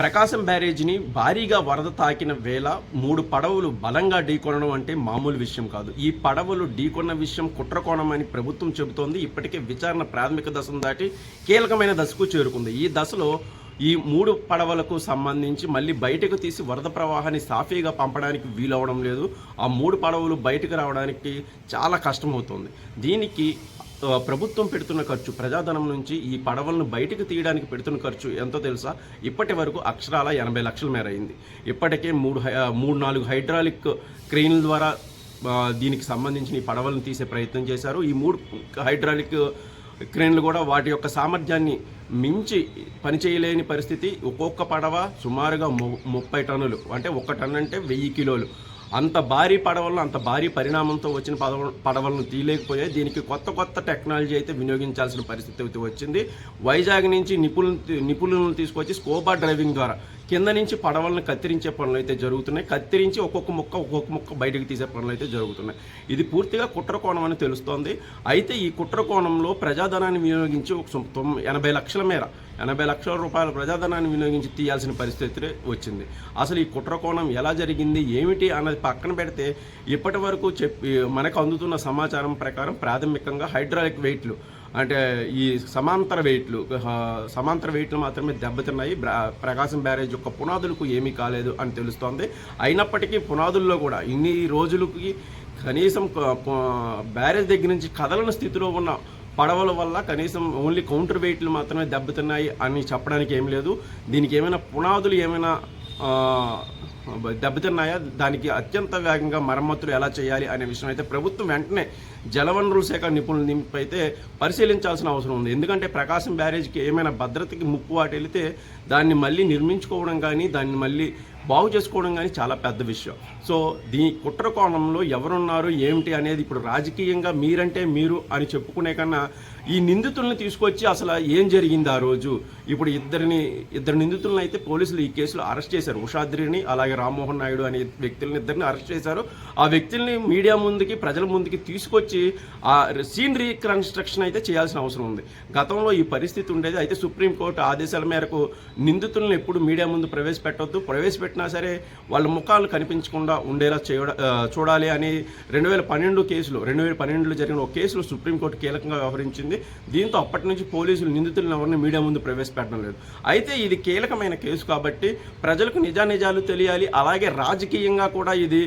ప్రకాశం బ్యారేజీని భారీగా వరద తాకిన వేళ 3 పడవలు బలంగా ఢీకొనడం అంటే మామూలు విషయం కాదు. ఈ పడవలు ఢీకొన్న విషయం కుట్రకోణం అని ప్రభుత్వం చెబుతోంది. ఇప్పటికే విచారణ ప్రాథమిక దశను దాటి కీలకమైన దశకు చేరుకుంది. ఈ దశలో ఈ 3 పడవలకు సంబంధించి మళ్ళీ బయటకు తీసి వరద ప్రవాహాన్ని సాఫీగా పంపడానికి వీలవడం లేదు. ఆ 3 పడవలు బయటకు రావడానికి చాలా కష్టమవుతోంది. దీనికి ప్రభుత్వం పెడుతున్న ఖర్చు, ప్రజాధనం నుంచి ఈ పడవలను బయటకు తీయడానికి పెడుతున్న ఖర్చు ఎంతో తెలుసా? ఇప్పటి వరకు అక్షరాల 80 లక్షల మేర అయింది. ఇప్పటికే 3-4 హైడ్రాలిక్ క్రెయిన్ల ద్వారా దీనికి సంబంధించిన ఈ పడవలను తీసే ప్రయత్నం చేశారు. ఈ 3 హైడ్రాలిక్ క్రెయిన్లు కూడా వాటి యొక్క సామర్థ్యాన్ని మించి పనిచేయలేని పరిస్థితి. ఒక్కొక్క పడవ సుమారుగా 30 టన్నులు, అంటే 1 టన్ను అంటే 1000 కిలోలు. అంత భారీ పడవలను, అంత భారీ పరిణామంతో వచ్చిన పడవలను తీయలేకపోయాయి. దీనికి కొత్త టెక్నాలజీ అయితే వినియోగించాల్సిన పరిస్థితి అయితే వచ్చింది. వైజాగ్ నుంచి నిపుణులను తీసుకొచ్చి స్కోబా డ్రైవింగ్ ద్వారా కింద నుంచి పడవలను కత్తిరించే పనులు అయితే జరుగుతున్నాయి. కత్తిరించి ఒక్కొక్క ముక్క బయటకు తీసే పనులు అయితే జరుగుతున్నాయి. ఇది పూర్తిగా కుట్రకోణం అని తెలుస్తోంది. అయితే ఈ కుట్రకోణంలో ప్రజాధనాన్ని వినియోగించి 80 లక్షల మేర, 80 లక్షల రూపాయల ప్రజాధనాన్ని వినియోగించి తీయాల్సిన పరిస్థితి వచ్చింది. అసలు ఈ కుట్రకోణం ఎలా జరిగింది, ఏమిటి అన్నది పక్కన పెడితే ఇప్పటి వరకు మనకు అందుతున్న సమాచారం ప్రకారం ప్రాథమికంగా హైడ్రాలిక్ వెయిట్లు, అంటే ఈ సమాంతర వెయిట్లు మాత్రమే దెబ్బతిన్నాయి. ప్రకాశం బ్యారేజ్ యొక్క పునాదులకు ఏమీ కాలేదు అని తెలుస్తోంది. అయినప్పటికీ పునాదుల్లో కూడా ఇన్ని రోజులకి కనీసం బ్యారేజ్ దగ్గర నుంచి కదలని స్థితిలో ఉన్న పడవల వల్ల కనీసం ఓన్లీ కౌంటర్ వెయిట్లు మాత్రమే దెబ్బతిన్నాయి అని చెప్పడానికి ఏం లేదు. దీనికి ఏమైనా పునాదులు ఏమైనా దెబ్బతిన్నాయా, దానికి అత్యంత వేగంగా మరమ్మతులు ఎలా చేయాలి అనే విషయం అయితే ప్రభుత్వం వెంటనే జలవనరుల శాఖ నిపుణులు అయితే పరిశీలించాల్సిన అవసరం ఉంది. ఎందుకంటే ప్రకాశం బ్యారేజ్కి ఏమైనా భద్రతకి ముప్పు వాటిల్లితే దాన్ని మళ్ళీ నిర్మించుకోవడం కానీ, దాన్ని మళ్ళీ బాగు చేసుకోవడం కానీ చాలా పెద్ద విషయం. సో దీని కుట్ర కోణంలో ఎవరున్నారు ఏమిటి అనేది ఇప్పుడు రాజకీయంగా మీరంటే మీరు అని చెప్పుకునే కన్నా ఈ నిందితుల్ని తీసుకొచ్చి అసలు ఏం జరిగింది ఆ రోజు, ఇప్పుడు ఇద్దరు నిందితులను అయితే పోలీసులు ఈ కేసులో అరెస్ట్ చేశారు. ఉషాద్రిని, అలాగే రామ్మోహన్ నాయుడు అనే వ్యక్తులను ఇద్దరిని అరెస్ట్ చేశారు. ఆ వ్యక్తుల్ని మీడియా ముందుకి, ప్రజల ముందుకి తీసుకొచ్చి ఆ సీన్ రీకన్స్ట్రక్షన్ అయితే చేయాల్సిన అవసరం ఉంది. గతంలో ఈ పరిస్థితి ఉండేది. అయితే సుప్రీంకోర్టు ఆదేశాల మేరకు నిందితులను ఎప్పుడు మీడియా ముందు ప్రవేశపెట్టొద్దు, ప్రవేశపెట్టినా సరే వాళ్ళ ముఖాలు కనిపించకుండా ఉండేలా చూడాలి అని 2012లో జరిగిన ఒక కేసులో సుప్రీంకోర్టు కీలకంగా వ్యవహరించింది. దీంతో అప్పటి నుంచి పోలీసులు నిందితులను ఎవరిని మీడియా ముందు ప్రవేశపెట్టడం లేదు. అయితే ఇది కీలకమైన కేసు కాబట్టి ప్రజలకు నిజానిజాలు తెలియాలి. అలాగే రాజకీయంగా కూడా ఇది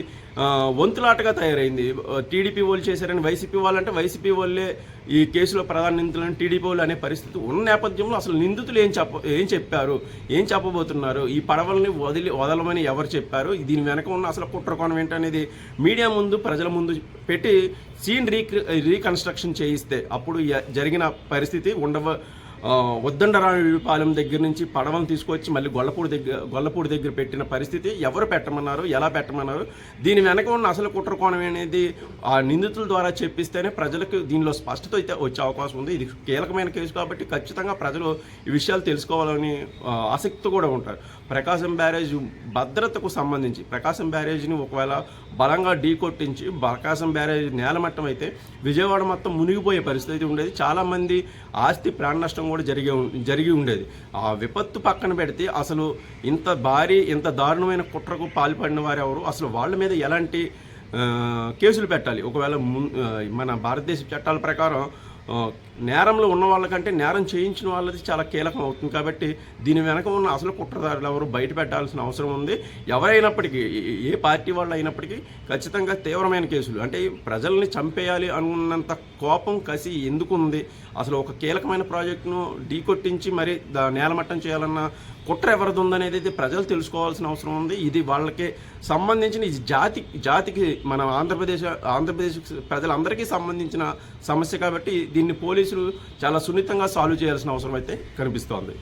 వంతులాటగా తయారైంది. టీడీపీ వాళ్ళు చేశారని వైసీపీ వాళ్ళంటే, వైసీపీ వాళ్ళే ఈ కేసులో ప్రధాన నిందితులను టీడీపీ వాళ్ళు అనే పరిస్థితి ఉన్న నేపథ్యంలో అసలు నిందితులు ఏం చెప్పారు, ఏం చెప్పబోతున్నారు, ఈ పడవల్ని వదలమని ఎవరు చెప్పారు, దీని వెనక ఉన్న అసలు కుట్రకోణం ఏంటనేది మీడియా ముందు, ప్రజల ముందు పెట్టి సీన్ రీకన్స్ట్రక్షన్ చేయిస్తే అప్పుడు జరిగిన పరిస్థితి ఉద్దండరాయుడుపాలెం దగ్గర నుంచి పడవలను తీసుకొచ్చి మళ్ళీ గొల్లపూడి దగ్గర పెట్టిన పరిస్థితి ఎవరు పెట్టమన్నారు, ఎలా పెట్టమన్నారు, దీని వెనక ఉన్న అసలు కుట్రకోణం అనేది ఆ నిందితుల ద్వారా చెప్పిస్తేనే ప్రజలకు దీనిలో స్పష్టత అయితే వచ్చే అవకాశం ఉంది. ఇది కీలకమైన కేసు కాబట్టి ఖచ్చితంగా ప్రజలు ఈ విషయాలు తెలుసుకోవాలని ఆసక్తి కూడా ఉంటారు. ప్రకాశం బ్యారేజ్ భద్రతకు సంబంధించి ప్రకాశం బ్యారేజ్ని ఒకవేళ బలంగా ఢీకొట్టించి ప్రకాశం బ్యారేజ్ నేలమట్టం అయితే విజయవాడ మొత్తం మునిగిపోయే పరిస్థితి ఉండేది. చాలామంది ఆస్తి ప్రాణ నష్టం కూడా జరిగి ఉండేది. ఆ విపత్తు పక్కన పెడితే అసలు ఇంత దారుణమైన కుట్రకు పాల్పడిన వారు ఎవరు, అసలు వాళ్ళ మీద ఎలాంటి కేసులు పెట్టాలి, ఒకవేళ మన భారతదేశ చట్టాల ప్రకారం నేరంలో ఉన్న వాళ్ళకంటే నేరం చేయించిన వాళ్ళది చాలా కీలకం అవుతుంది. కాబట్టి దీని వెనక ఉన్న అసలు కుట్రదారులు ఎవరు బయట పెట్టాల్సిన అవసరం ఉంది. ఎవరైనప్పటికీ, ఏ పార్టీ వాళ్ళు అయినప్పటికీ ఖచ్చితంగా తీవ్రమైన కేసులు, అంటే ప్రజల్ని చంపేయాలి అనుకున్నంత కోపం, కసి ఎందుకు ఉంది, అసలు ఒక కీలకమైన ప్రాజెక్టును ఢీకొట్టించి మరి నేలమట్టం చేయాలన్న కుట్ర ఎవరిది ఉందనేది అయితే ప్రజలు తెలుసుకోవాల్సిన అవసరం ఉంది. ఇది వాళ్ళకి సంబంధించిన, ఈ జాతికి మన ఆంధ్రప్రదేశ్ ప్రజలందరికీ సంబంధించిన సమస్య కాబట్టి దీన్ని పోలీసులు చాలా సున్నితంగా సాల్వ్ చేయాల్సిన అవసరం అయితే కనిపిస్తోంది.